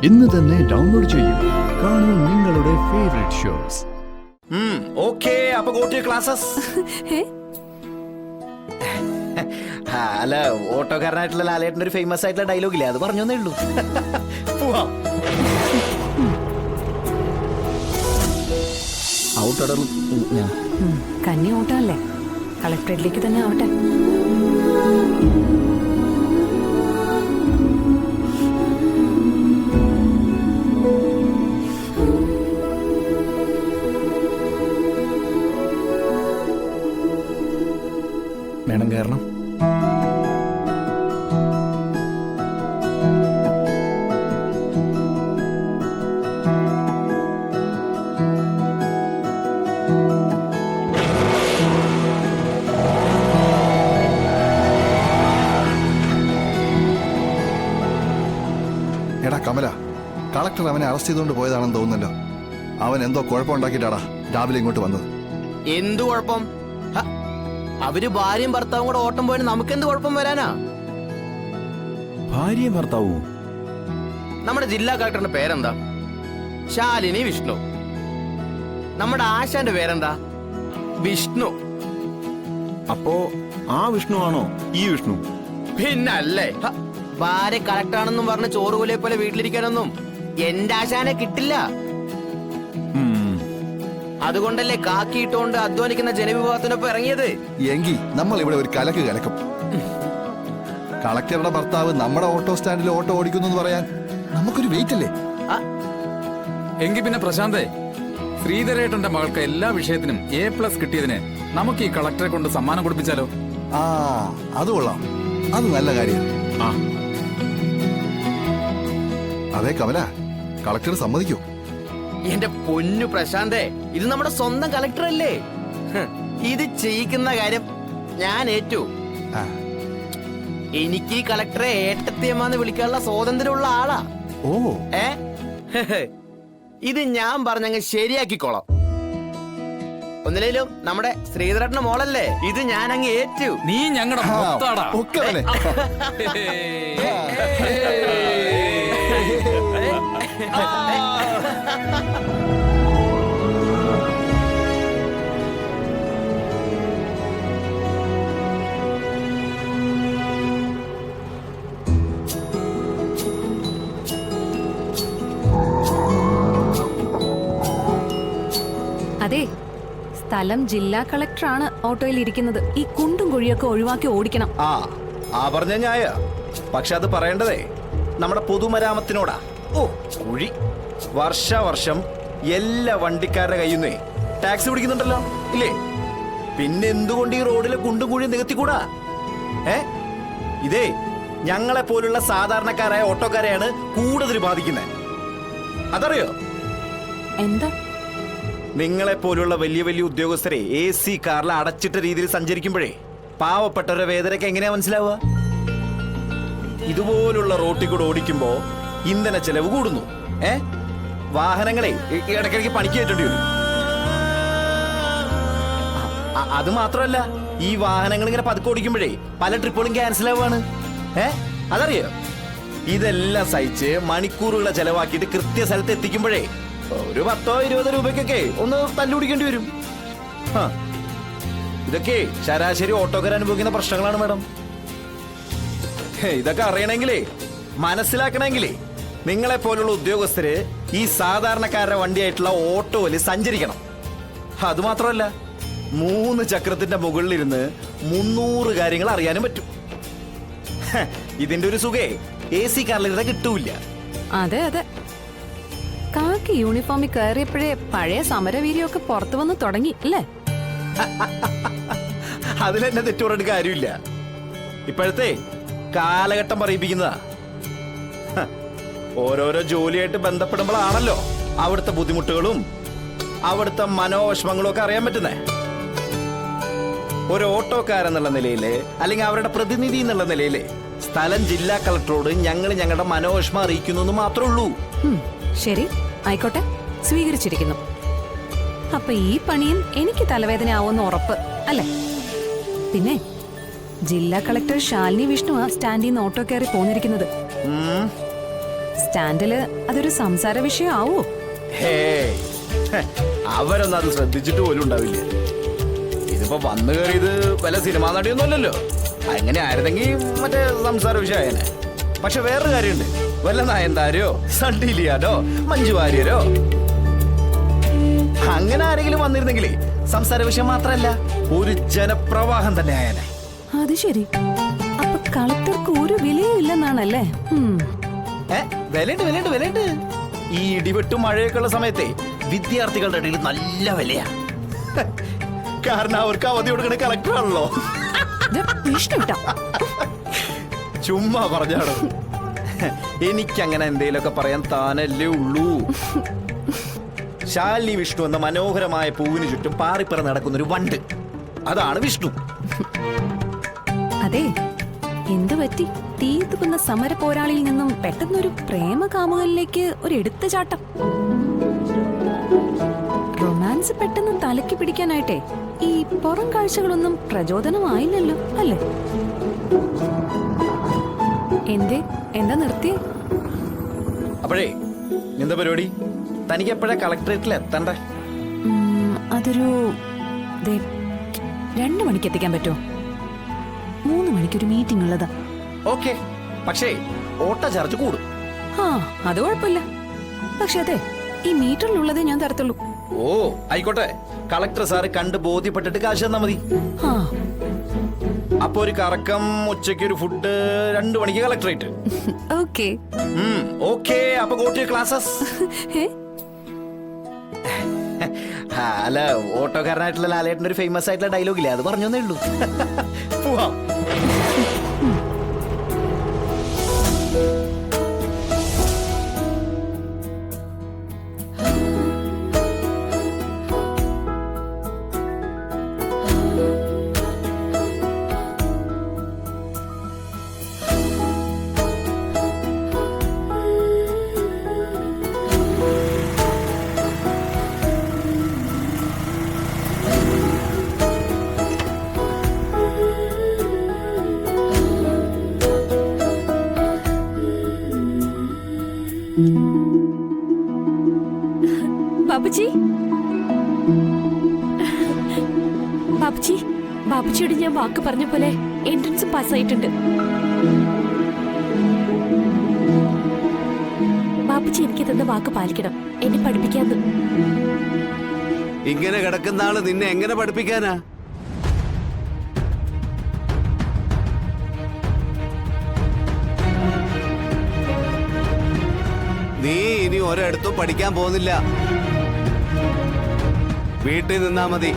ഇന്ന് തന്നെ ഡൗൺലോഡ് ചെയ്യൂ. കാണൂ നിങ്ങളുടെ ഫേവറേറ്റ് ഷോസ്. ഓക്കേ, അപ്പൊ ഗോ ടു ക്ലാസ്സസ്. അല്ല, ഓട്ടോക്കാരനായിട്ടുള്ള ലാലേട്ടൻ്റെ ഒരു ഫേമസ് ആയിട്ടുള്ള ഡയലോഗ് ഇല്ലേ, അത് പറഞ്ഞേ ഉള്ളൂ. പോവാം. കന്നി ഓട്ടമല്ലേ, കളക്ടറേറ്റിലേക്ക് തന്നെ ആവട്ടെ. മേഡം കയറണം. എടാ കമല, കളക്ടർ അവനെ അറസ്റ്റ് ചെയ്തുകൊണ്ട് പോയതാണെന്ന് തോന്നുന്നല്ലോ. അവൻ എന്തോ കുഴപ്പമുണ്ടാക്കിയിട്ടാടാ രാവിലെ ഇങ്ങോട്ട് വന്നത്. എന്തു കുഴപ്പം? അവര് ഭാര്യയും ഭർത്താവും കൂടെ ഓട്ടം പോയാൽ നമുക്ക് എന്ത് കുഴപ്പം വരാനാ? ഭാര്യയും ഭർത്താവും? നമ്മുടെ ജില്ലാ കളക്ടറിന്റെ പേരെന്താ? ശാലിനി വിഷ്ണു. നമ്മുടെ ആശാന്റെ പേരെന്താ? വിഷ്ണു. അപ്പോ ആ വിഷ്ണു ആണോ ഈ വിഷ്ണു? പിന്നല്ലേ, ഭാര്യ കളക്ടറാണെന്നും പറഞ്ഞ് ചോറുകൂലെ പോലെ വീട്ടിലിരിക്കാനൊന്നും എന്റെ ആശാനെ കിട്ടില്ല. അതുകൊണ്ടല്ലേ കാക്കിയിട്ടുകൊണ്ട് അധ്വാനിക്കുന്ന ജനവിഭാഗത്തിനൊപ്പം ഇറങ്ങിയത്. എങ്കിൽ നമ്മൾ ഇവിടെ ഒരു കലക്ക് കലക്കും. കളക്ടറുടെ ഭർത്താവ് നമ്മുടെ ഓട്ടോ സ്റ്റാൻഡിൽ ഓട്ടോ ഓടിക്കുന്നു എന്ന് പറയാൻ നമുക്കൊരു വെയിറ്റ് അല്ലേ? എങ്കിൽ പിന്നെ പ്രശാന്തേ, ശ്രീധരേട്ടന്റെ മകൾക്ക് എല്ലാ വിഷയത്തിനും A+ കിട്ടിയതിന് നമുക്ക് ഈ കളക്ടറെ കൊണ്ട് സമ്മാനം കൊടുപ്പിച്ചാലോ? ആ, അത് കൊള്ളാം. അത് നല്ല കാര്യം. ആ, അതെ കമല, കളക്ടർ സമ്മതിക്കോ? എന്റെ പൊന്നു പ്രശാന്തേ, ഇത് നമ്മുടെ സ്വന്തം കളക്ടർ അല്ലേ. ഇത് ചെയ്യിക്കുന്ന കാര്യം ഞാൻ ഏറ്റു. എനിക്ക് ഈ കളക്ടറെ ഏട്ടത്തിയമ്മാന്ന് വിളിക്കാനുള്ള സ്വാതന്ത്ര്യമുള്ള ആളാ. ഓ, ഇത് ഞാൻ പറഞ്ഞങ്ങ് ശരിയാക്കിക്കോളാം. ഒന്നിലേലും നമ്മുടെ ശ്രീധരേട്ടന്റെ മോളല്ലേ, ഇത് ഞാൻ അങ്ങ് ഏറ്റു. നീ ഞങ്ങളുടെ മൊത്താടാ. ഒക്കെ അവനെ. അതെ, സ്ഥലം ജില്ലാ കളക്ടറാണ് ഓട്ടോയിൽ ഇരിക്കുന്നത്. ഈ കുണ്ടും കുഴിയൊക്കെ ഒഴിവാക്കി ഓടിക്കണം. ആ പറഞ്ഞ ന്യായ. പക്ഷെ അത് പറയേണ്ടതേ നമ്മുടെ പൊതുമരാമത്തിനോടാ. ഓ, കുഴി വർഷം എല്ലാ വണ്ടിക്കാരുടെ കയ്യിൽ നിന്നേ ടാക്സ് പിടിക്കുന്നുണ്ടല്ലോ, ഇല്ലേ? പിന്നെ എന്തുകൊണ്ട് ഈ റോഡിലെ കുണ്ടും കുഴിയും നികത്തിക്കൂടാ? ഇതേ ഞങ്ങളെ പോലുള്ള സാധാരണക്കാരായ ഓട്ടോക്കാരെയാണ് കൂടുതൽ ബാധിക്കുന്നത്. അതറിയോ? എന്താ? നിങ്ങളെ പോലുള്ള വലിയ വലിയ ഉദ്യോഗസ്ഥരെ AC കാറിൽ അടച്ചിട്ട രീതിയിൽ സഞ്ചരിക്കുമ്പോഴേ പാവപ്പെട്ടവരുടെ വേദനയ്ക്ക് എങ്ങനെയാ മനസ്സിലാവുക? ഇതുപോലുള്ള റോട്ടിൽ കൂടെ ഓടിക്കുമ്പോ ഇന്ധന ചെലവ് കൂടുന്നു. വാഹനങ്ങളെ ഇടയ്ക്കിടയ്ക്ക് പണിക്ക് കയറ്റേണ്ടി വരും. അത് മാത്രമല്ല, ഈ വാഹനങ്ങൾ ഇങ്ങനെ പതുക്കെ ഓടിക്കുമ്പോഴേ പല ട്രിപ്പുകളും ക്യാൻസൽ ആവുകയാണ്. അതറിയോ? ഇതെല്ലാം സഹിച്ച് മണിക്കൂറുകളെ ചെലവാക്കിയിട്ട് കൃത്യ സ്ഥലത്ത് എത്തിക്കുമ്പോഴേ ഒരു 10-20 രൂപയ്ക്കൊക്കെ ഒന്ന് തല്ലുപിടിക്കേണ്ടി വരും. ഇതൊക്കെ ശരാശരി ഓട്ടോക്കാർ അനുഭവിക്കുന്ന പ്രശ്നങ്ങളാണ് മാഡം. ഇതൊക്കെ അറിയണമെങ്കിലേ, മനസ്സിലാക്കണമെങ്കിലേ നിങ്ങളെ പോലുള്ള ഉദ്യോഗസ്ഥര് ഈ സാധാരണക്കാരുടെ വണ്ടിയായിട്ടുള്ള ഓട്ടോയില് സഞ്ചരിക്കണം. അതുമാത്രമല്ല, 3 ചക്രത്തിന്റെ മുകളിലിരുന്ന് 300 കാര്യങ്ങൾ അറിയാനും പറ്റും. ഇതിന്റെ ഒരു സുഖേ AC കാറിലിരുന്ന കിട്ടൂല. അതെ അതെ, കാക്കി യൂണിഫോമിൽ കയറിയപ്പോഴേ പഴയ സമരവീര്യമൊക്കെ പുറത്തു വന്ന് തുടങ്ങി അല്ലേ? അതിലെന്നെ തെറ്റുപറഞ്ഞ കാര്യമില്ല. ഇപ്പോഴത്തെ കാലഘട്ടം പറയിപ്പിക്കുന്നതാ. ഓരോരോ ജോലിയായിട്ട് ബന്ധപ്പെടുമ്പോഴാണല്ലോ അവിടുത്തെ ബുദ്ധിമുട്ടുകളും അവിടുത്തെ മനോവിഷമങ്ങളും ഒക്കെ അറിയാൻ പറ്റുന്നേ. ഒരു ഓട്ടോക്കാരെന്നുള്ള നിലയില്, അല്ലെങ്കിൽ അവരുടെ പ്രതിനിധി എന്നുള്ള നിലയില് സ്ഥലം ജില്ലാ കളക്ടറോട് ഞങ്ങൾ ഞങ്ങളുടെ മനോവിഷമം അറിയിക്കുന്നു എന്ന് മാത്രമേ ഉള്ളൂ. ശരി, ആയിക്കോട്ടെ, സ്വീകരിച്ചിരിക്കുന്നു. അപ്പൊ ഈ പണിയും എനിക്ക് തലവേദന ആവുമെന്ന് ഉറപ്പ് അല്ലേ? പിന്നെ ജില്ലാ കളക്ടർ ശാലിനി വിഷ്ണു സ്റ്റാൻഡിൽ നിന്ന് ഓട്ടോ കയറി പോന്നിരിക്കുന്നത്. സ്റ്റാൻഡില് അതൊരു സംസാര വിഷയം ആവോ? ഹേ അവരൊന്നും അത് ശ്രദ്ധിച്ചിട്ട് പോലും ഉണ്ടാവില്ല. ഇതിപ്പോ വന്നു കയറിയത് വല്ല സിനിമാ നടിയൊന്നും അല്ലല്ലോ. അങ്ങനെ ആയിരുന്നെങ്കിൽ മറ്റേ സംസാര വിഷയനെ. പക്ഷെ വേറൊരു കാര്യമുണ്ട്, വല്ല നയൻതാരയോ സണ്ണി ലിയോനോ മഞ്ജു വാര്യരോ അങ്ങനെ ആരെങ്കിലും വന്നിരുന്നെങ്കിലേ സംസാര വിഷയം മാത്രമല്ല, ഒരു ജനപ്രവാഹം തന്നെ ആയനെ. അത് ശരി. അപ്പൊ കളക്ടർക്ക് ഒരു വിലയും ഇല്ലെന്നാണല്ലേ? വിലയുണ്ട്. ഈ ഇടിവെട്ടും മഴയൊക്കെ ഉള്ള സമയത്തെ വിദ്യാർത്ഥികളുടെ ഇടയിൽ നല്ല വിലയാ. കാരണം അവർക്ക് അവധി കൊടുക്കണ കളക്ടറാണല്ലോ. ചുമ്മാ പറഞ്ഞാണോ? എനിക്കങ്ങനെ എന്തേലൊക്കെ പറയാൻ താനല്ലേ ഉള്ളൂ. ശാലിനി വിഷ്ണു എന്ന മനോഹരമായ പൂവിന് ചുറ്റും പാറിപ്പറ നടക്കുന്നൊരു വണ്ട്, അതാണ് വിഷ്ണു. അതെ, എന്തു പറ്റി? തീർത്തുന്ന സമര പോരാളിയിൽ നിന്നും പെട്ടെന്നൊരു പ്രേമ കാമുകനിലേക്ക് ഒരു എടുത്തുചാട്ടം. റൊമാൻസ് പെട്ടെന്ന് തലയ്ക്ക് പിടിക്കാനായിട്ടെ ഈ പുറം കാഴ്ചകളൊന്നും പ്രചോദനമായില്ലല്ലോ, അല്ലേ? എന്താ നിർത്തിയേ? അപ്പോഴേ എന്താ പരിപാടി? തനിക്ക് എപ്പോഴാ കളക്ടറേറ്റിൽ എത്തണ്ടേ? അതൊരു 2 മണിക്ക് എത്തിക്കാൻ പറ്റുമോ? 3 മണിക്കൊരു മീറ്റിംഗ് ഉള്ളതാ. ഓക്കെ, പക്ഷേ ഓട്ട ചാർജ് കൂടും. ആ, അത് കുഴപ്പമില്ല. പക്ഷെ അതെ, ഈ മീറ്ററിലുള്ളതേ ഞാൻ തരത്തുള്ളൂ. ഓ ആയിക്കോട്ടെ, കളക്ടർ സാറ് കണ്ട് ബോധ്യപ്പെട്ടിട്ട് കാശ് തന്നാ മതി. ആ, അപ്പൊ ഒരു കറക്കം ഉച്ചയ്ക്ക് ഒരു ഫുഡ് 2 മണിക്ക് കളക്ടറേറ്റ്. ഓക്കെ. ഓക്കെ, അപ്പൊ ഗോ ടു ക്ലാസസ്. അല്ല, ഓട്ടോക്കാരനായിട്ടുള്ള ലാലേട്ടൻ്റെ ഒരു ഫേമസ് ആയിട്ടുള്ള ഡയലോഗ് ഇല്ലേ, അത് പറഞ്ഞേ ഉള്ളൂ. പോവാം. ബാബുജി, ബാബുജിയോട് ഞാൻ വാക്ക് പറഞ്ഞ പോലെ എൻട്രൻസ് പാസ്സായിട്ടുണ്ട്. ബാബുജി എനിക്ക് തന്ന വാക്ക് പാലിക്കണം, എന്നെ പഠിപ്പിക്കാന്ന്. ഇങ്ങനെ കിടക്കുന്ന ആള് നിന്നെ എങ്ങനെ പഠിപ്പിക്കാനാ? നീ ഇനി ഒരിടത്തും പഠിക്കാൻ പോകുന്നില്ല, വീട്ടിൽ നിന്നാ മതി.